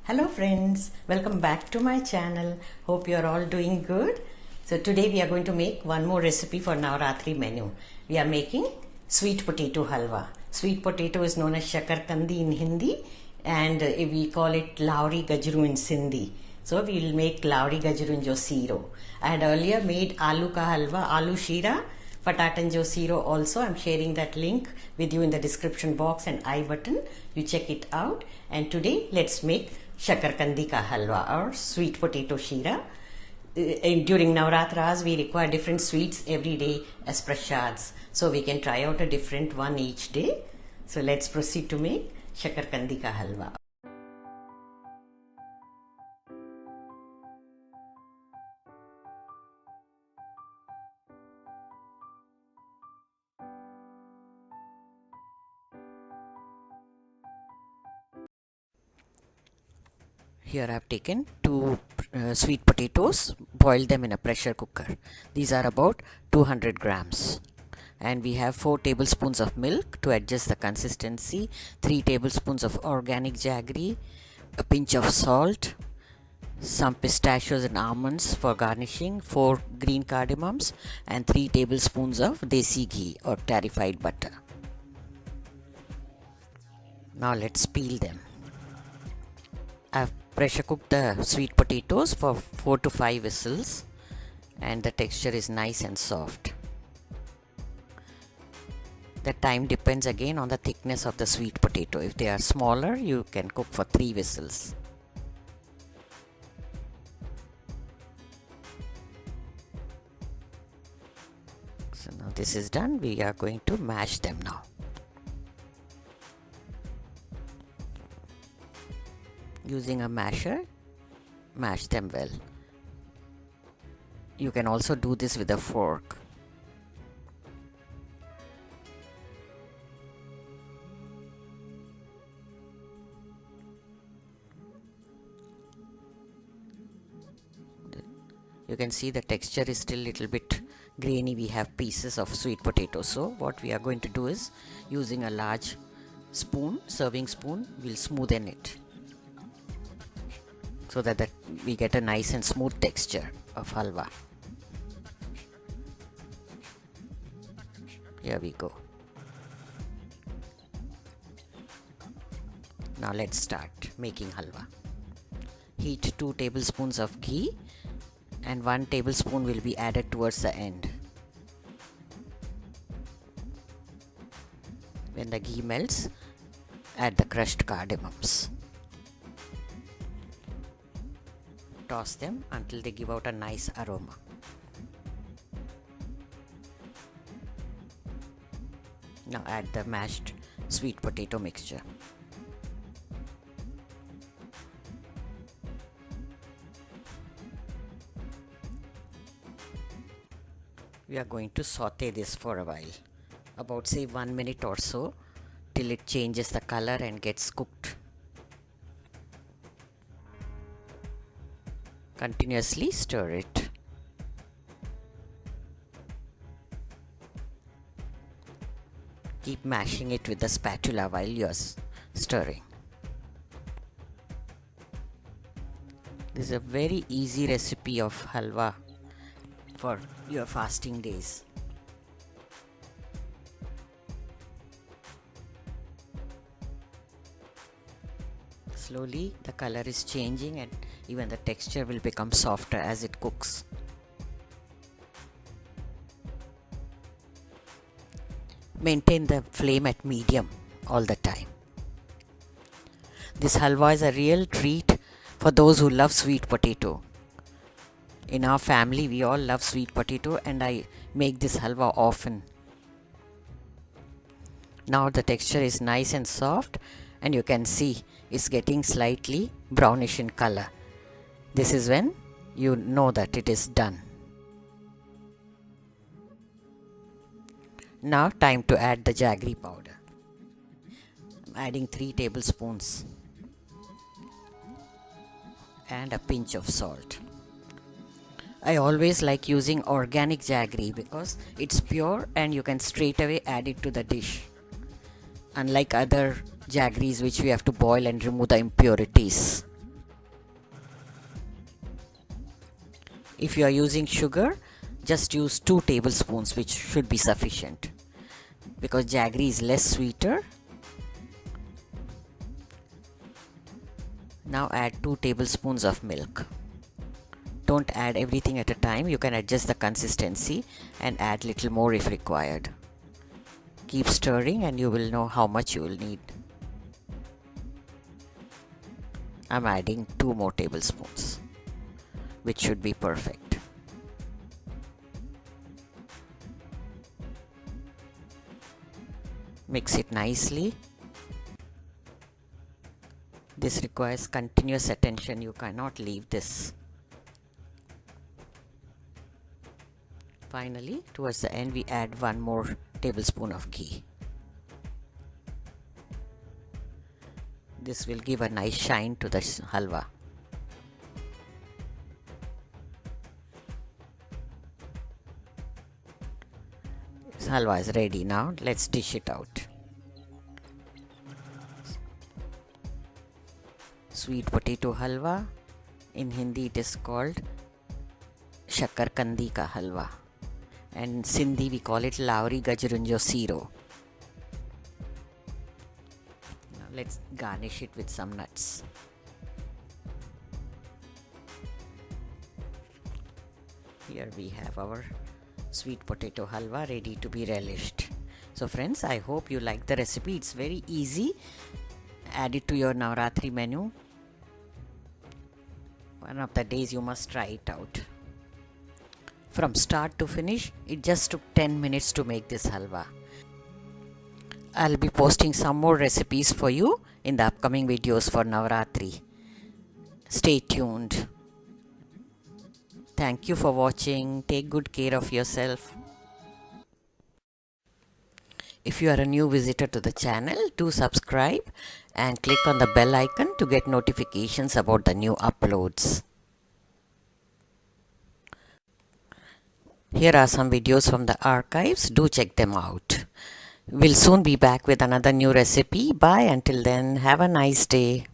Hello friends, welcome back to my channel. Hope you are all doing good. So today we are going to make one more recipe for Navratri menu. We are making sweet potato halwa. Sweet potato is known as Shakarkandi in Hindi and we call it Lauri Gajru in Sindhi. So we will make Lauri Gajru in jo siro. I had earlier made Aloo ka halwa, Aloo Sheera, Patatan jo siro also. I'm sharing that link with you in the description box and I button. You check it out. And today let's make Shakarkandi ka halwa or sweet potato sheera. During Navratras we require different sweets every day as Prashads. So we can try out a different one each day. So let's proceed to make Shakarkandi ka halwa. Here I have taken two sweet potatoes, boiled them in a pressure cooker. These are about 200 grams. And we have 4 tablespoons of milk to adjust the consistency, 3 tablespoons of organic jaggery, a pinch of salt, some pistachios and almonds for garnishing, 4 green cardamoms, and 3 tablespoons of Desi ghee or clarified butter. Now let's peel them. I've pressure cooked the sweet potatoes for 4 to 5 whistles and the texture is nice and soft. The time depends again on the thickness of the sweet potato. If they are smaller, you can cook for 3 whistles. So now this is done. We are going to mash them now. Using a masher, mash them well. You can also do this with a fork. You can see the texture is still a little bit grainy. We have pieces of sweet potato. So what we are going to do is, using a large spoon, serving spoon, we'll smoothen it, so that we get a nice and smooth texture of halwa. Here we go. Now let's start making halwa. Heat 2 tablespoons of ghee and 1 tablespoon will be added towards the end. When the ghee melts, add the crushed cardamoms. Toss them until they give out a nice aroma. Now add the mashed sweet potato mixture. We are going to saute this for a while, about say 1 minute or so, till it changes the color and gets cooked. Continuously stir it. Keep mashing it with the spatula while you are stirring. This is a very easy recipe of halwa for your fasting days. Slowly the color is changing and even the texture will become softer as it cooks. Maintain the flame at medium all the time. This halwa is a real treat for those who love sweet potato. In our family we all love sweet potato and I make this halwa often. Now the texture is nice and soft and you can see it's getting slightly brownish in color. This is when you know that it is done. Now time to add the jaggery powder. I'm adding 3 tablespoons and a pinch of salt. I always like using organic jaggery because it's pure and you can straight away add it to the dish. Unlike other jaggeries which we have to boil and remove the impurities. If you are using sugar, just use 2 tablespoons, which should be sufficient, because jaggery is less sweeter. Now add 2 tablespoons of milk. Don't add everything at a time. You can adjust the consistency and add little more if required. Keep stirring and you will know how much you will need. I'm adding 2 more tablespoons, which should be perfect. Mix it nicely. This requires continuous attention. You cannot leave this. Finally, towards the end, we add 1 more tablespoon of ghee. This will give a nice shine to the halwa. This halwa is ready now. Let's dish it out. Sweet potato halwa. In Hindi it is called Shakarkandi ka halwa. And Sindhi we call it Lauri Gajrunjo Siro. Now let's garnish it with some nuts. Here we have our sweet potato halwa ready to be relished. So friends, I hope you like the recipe. It's very easy. Add it to your Navratri menu. One of the days you must try it out. From start to finish, it just took 10 minutes to make this halwa. I'll be posting some more recipes for you in the upcoming videos for Navratri. Stay tuned. Thank you for watching. Take good care of yourself. If you are a new visitor to the channel, do subscribe and click on the bell icon to get notifications about the new uploads. Here are some videos from the archives. Do check them out. We'll soon be back with another new recipe. Bye. Until then, have a nice day.